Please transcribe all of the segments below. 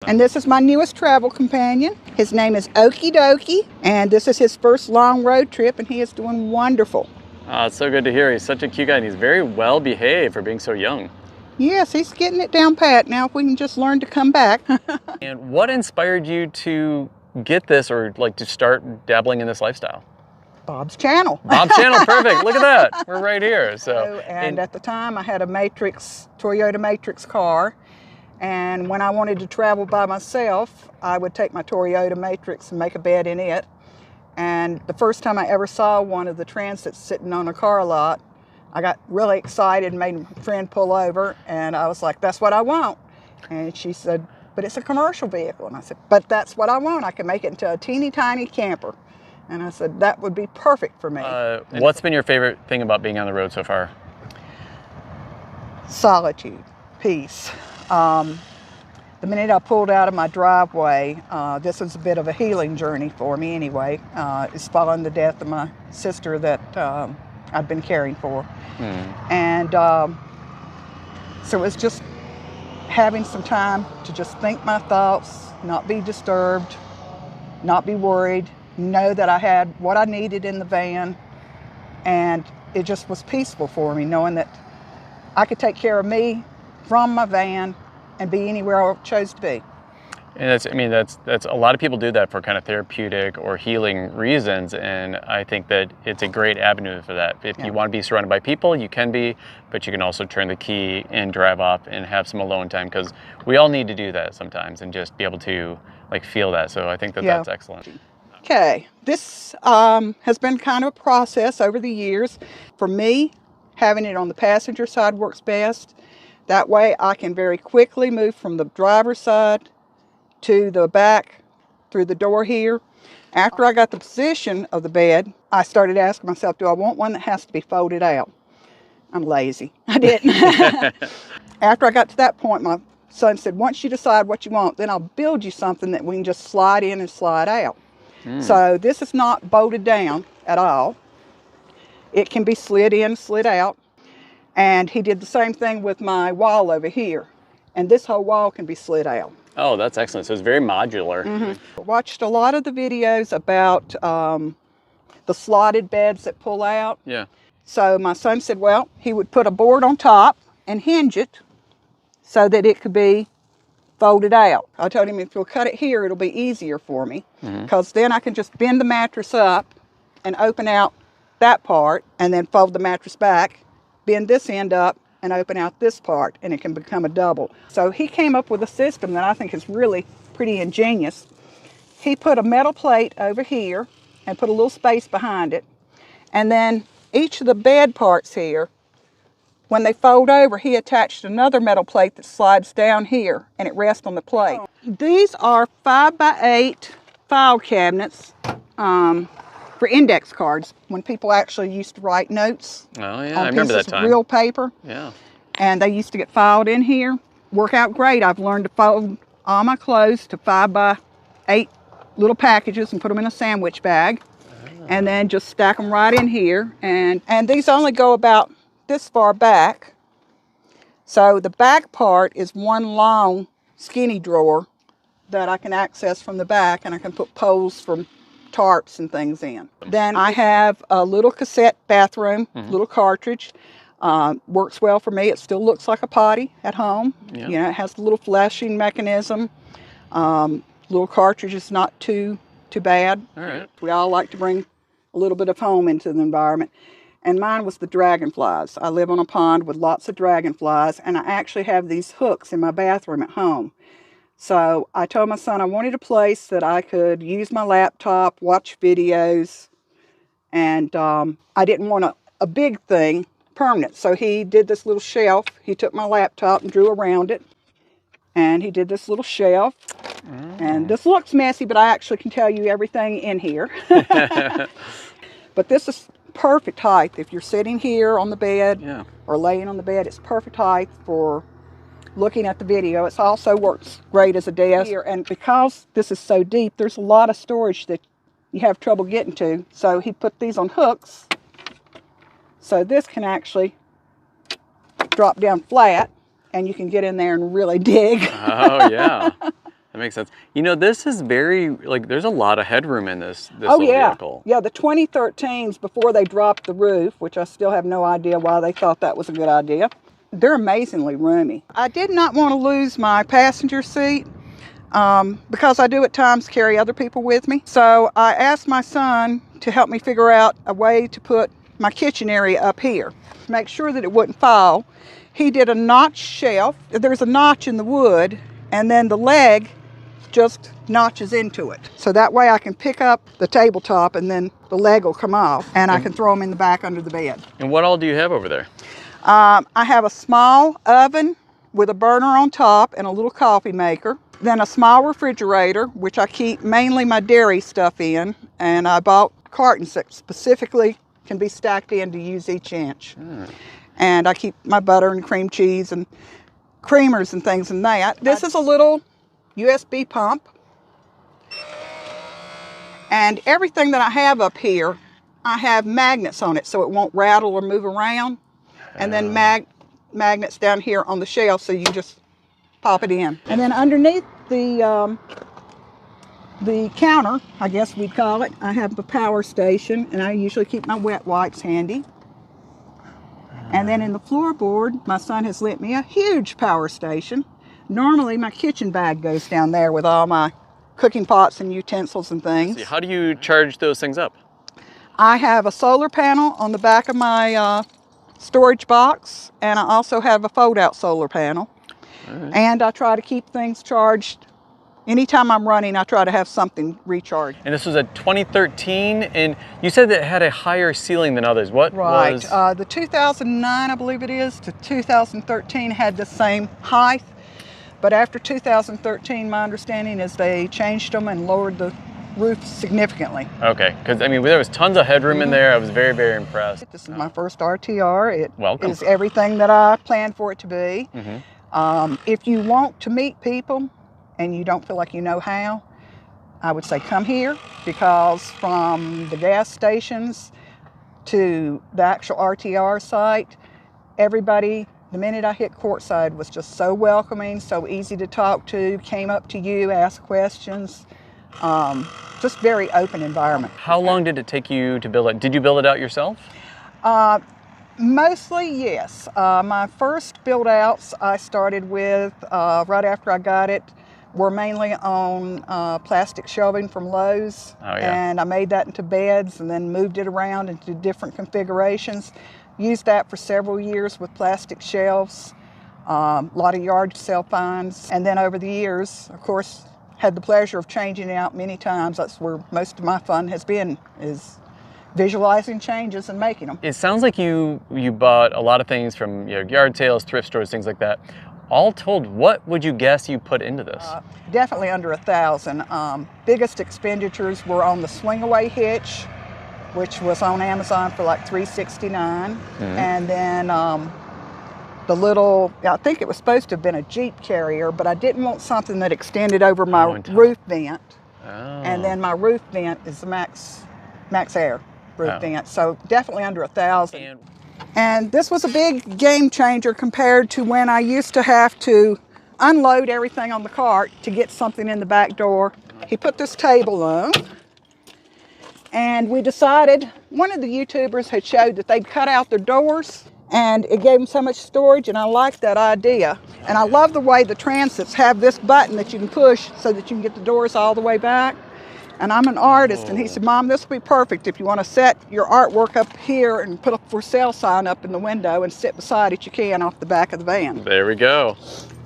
And this is my newest travel companion. His name is Okie Dokie, and this is his first long road trip, and he is doing wonderful. It's so good to hear. He's such a cute guy, and he's very well behaved for being so young. Yes, he's getting it down pat now. If we can just learn to come back. And what inspired you to get this, or like to start dabbling in this lifestyle? Bob's channel. Bob's channel, perfect. Look at that. We're right here. And at the time, I had a Toyota Matrix car. And when I wanted to travel by myself, I would take my Toyota Matrix and make a bed in it. And the first time I ever saw one of the Transits sitting on a car lot, I got really excited and made a friend pull over. And I was like, that's what I want. And she said, but it's a commercial vehicle. And I said, but that's what I want. I can make it into a teeny tiny camper. And I said, that would be perfect for me. What's been your favorite thing about being on the road so far? Solitude, peace. The minute I pulled out of my driveway, this was a bit of a healing journey for me anyway. It's following the death of my sister that I'd been caring for. And so it was just having some time to just think my thoughts, not be disturbed, not be worried, know that I had what I needed in the van, and it just was peaceful for me, knowing that I could take care of me from my van and be anywhere I chose to be. And that's a lot of people do that for kind of therapeutic or healing reasons, and I think that it's a great avenue for that. If you want to be surrounded by people, you can be, but you can also turn the key and drive off and have some alone time, because we all need to do that sometimes and just be able to like feel that. So I think that that's excellent. Okay, this has been kind of a process over the years. For me, having it on the passenger side works best. That way I can very quickly move from the driver's side to the back through the door here. After I got the position of the bed, I started asking myself, do I want one that has to be folded out? I'm lazy. I didn't. After I got to that point, my son said, once you decide what you want, then I'll build you something that we can just slide in and slide out. So this is not bolted down at all. It can be slid in, slid out. And he did the same thing with my wall over here. And this whole wall can be slid out. Oh, that's excellent. So it's very modular. I watched a lot of the videos about the slotted beds that pull out. Yeah. So my son said, well, he would put a board on top and hinge it so that it could be folded out. I told him, if you'll cut it here, it'll be easier for me, because then I can just bend the mattress up and open out that part, and then fold the mattress back, bend this end up, and open out this part, and it can become a double. So he came up with a system that I think is really pretty ingenious. He put a metal plate over here and put a little space behind it, and then each of the bed parts here, when they fold over, he attached another metal plate that slides down here, and it rests on the plate. These are 5x8 file cabinets for index cards, when people actually used to write notes I remember that time. Of real paper. Yeah. And they used to get filed in here. Work out great. I've learned to fold all my clothes to 5x8 little packages and put them in a sandwich bag, and then just stack them right in here. And these only go about this far back. So the back part is one long skinny drawer that I can access from the back, and I can put poles from tarps and things in. Then I have a little cassette bathroom, little cartridge. Works well for me. It still looks like a potty at home. You know, it has a little flashing mechanism. Little cartridge is not too bad. All right. We all like to bring a little bit of home into the environment. And mine was the dragonflies. I live on a pond with lots of dragonflies, and I actually have these hooks in my bathroom at home. So I told my son I wanted a place that I could use my laptop, watch videos, and I didn't want a big thing, permanent. So he did this little shelf. He took my laptop and drew around it, and he did this little shelf. And this looks messy, but I actually can tell you everything in here. But this is perfect height. If you're sitting here on the bed or laying on the bed, it's perfect height for looking at the video. It also works great as a desk here, and because this is so deep, there's a lot of storage that you have trouble getting to. So he put these on hooks, so this can actually drop down flat, and you can get in there and really dig. Oh yeah. That makes sense. You know, this is very, like, there's a lot of headroom in this Oh little yeah, vehicle. yeah. The 2013s before they dropped the roof, which I still have no idea why they thought that was a good idea. They're amazingly roomy. I did not want to lose my passenger seat because I do at times carry other people with me. So I asked my son to help me figure out a way to put my kitchen area up here, make sure that it wouldn't fall. He did a notch shelf. There's a notch in the wood, and then the leg just notches into it. So that way I can pick up the tabletop and then the leg will come off and I can throw them in the back under the bed. And what all do you have over there? I have a small oven with a burner on top and a little coffee maker. Then a small refrigerator, which I keep mainly my dairy stuff in. And I bought cartons that specifically can be stacked in to use each inch. And I keep my butter and cream cheese and creamers and things in that. This is a little USB pump. And everything that I have up here, I have magnets on it so it won't rattle or move around. And then magnets down here on the shelf so you just pop it in. And then underneath the counter, I guess we'd call it, I have a power station, and I usually keep my wet wipes handy. And then in the floorboard, my son has lent me a huge power station. Normally my kitchen bag goes down there with all my cooking pots and utensils and things. How do you charge those things up? I have a solar panel on the back of my storage box, and I also have a fold-out solar panel. And I try to keep things charged. Anytime I'm running, I try to have something recharged. And this was a 2013, and you said that it had a higher ceiling than others. What was? The 2009, I believe it is, to 2013 had the same height. But after 2013, my understanding is they changed them and lowered the roof significantly. Okay, because I mean, there was tons of headroom in there. I was very, very impressed. This is my first RTR. It Welcome. is everything that I planned for it to be. If you want to meet people and you don't feel like you know how, I would say come here, because from the gas stations to the actual RTR site, everybody, the minute I hit courtside, was just so welcoming, so easy to talk to, came up to you, asked questions. Just very open environment. How long did it take you to build it? Did you build it out yourself? Mostly, yes. My first build outs I started with right after I got it were mainly on plastic shelving from Lowe's. And I made that into beds and then moved it around into different configurations. Used that for several years with plastic shelves, a lot of yard sale finds. And then over the years, of course, had the pleasure of changing it out many times. That's where most of my fun has been, is visualizing changes and making them. It sounds like you bought a lot of things from yard sales, thrift stores, things like that. All told, what would you guess you put into this? Definitely under $1,000. Biggest expenditures were on the swing away hitch, which was on Amazon for like $369, and then the little, I think it was supposed to have been a Jeep carrier, but I didn't want something that extended over my roof vent. And then my roof vent is the max air roof vent, so definitely under $1,000. And this was a big game changer compared to when I used to have to unload everything on the cart to get something in the back door. He put this table on, and we decided, one of the YouTubers had showed that they'd cut out their doors and it gave them so much storage, and I liked that idea. And I love the way the transits have this button that you can push so that you can get the doors all the way back. And I'm an artist, and he said, Mom, this will be perfect if you want to set your artwork up here and put a for sale sign up in the window and sit beside it, you can off the back of the van. There we go.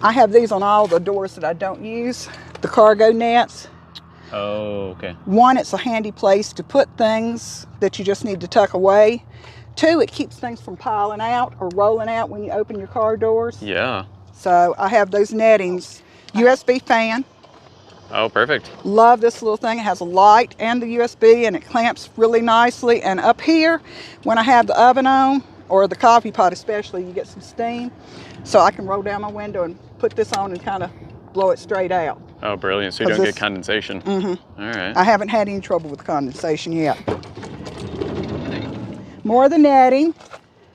I have these on all the doors that I don't use, the cargo nets. Oh, okay. One, it's a handy place to put things that you just need to tuck away. Two, it keeps things from piling out or rolling out when you open your car doors. Yeah. So I have those nettings. USB fan. Oh, perfect. Love this little thing. It has a light and the USB, and it clamps really nicely. And up here, when I have the oven on, or the coffee pot especially, you get some steam. So I can roll down my window and put this on and kind of blow it straight out. Oh, brilliant. So you don't get condensation. All right. I haven't had any trouble with condensation yet. More of the netting,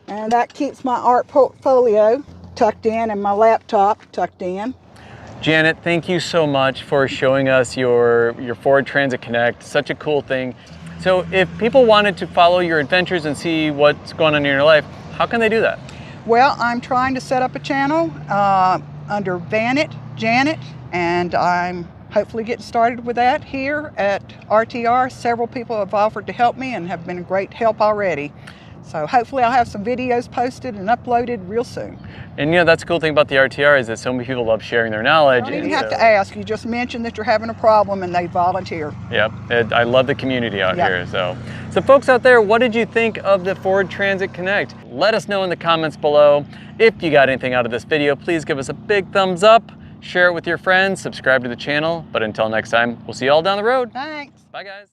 and that keeps my art portfolio tucked in and my laptop tucked in. Janet, thank you so much for showing us your Ford Transit Connect. Such a cool thing. So if people wanted to follow your adventures and see what's going on in your life, how can they do that? Well, I'm trying to set up a channel under Janet, and I'm hopefully getting started with that here at RTR. Several people have offered to help me and have been a great help already. So hopefully I'll have some videos posted and uploaded real soon. And you know, that's the cool thing about the RTR is that so many people love sharing their knowledge. You don't even have to ask. You just mention that you're having a problem and they volunteer. Yep, I love the community out here. So folks out there, what did you think of the Ford Transit Connect? Let us know in the comments below. If you got anything out of this video, please give us a big thumbs up, share it with your friends, subscribe to the channel. But until next time, we'll see you all down the road. Thanks. Bye guys.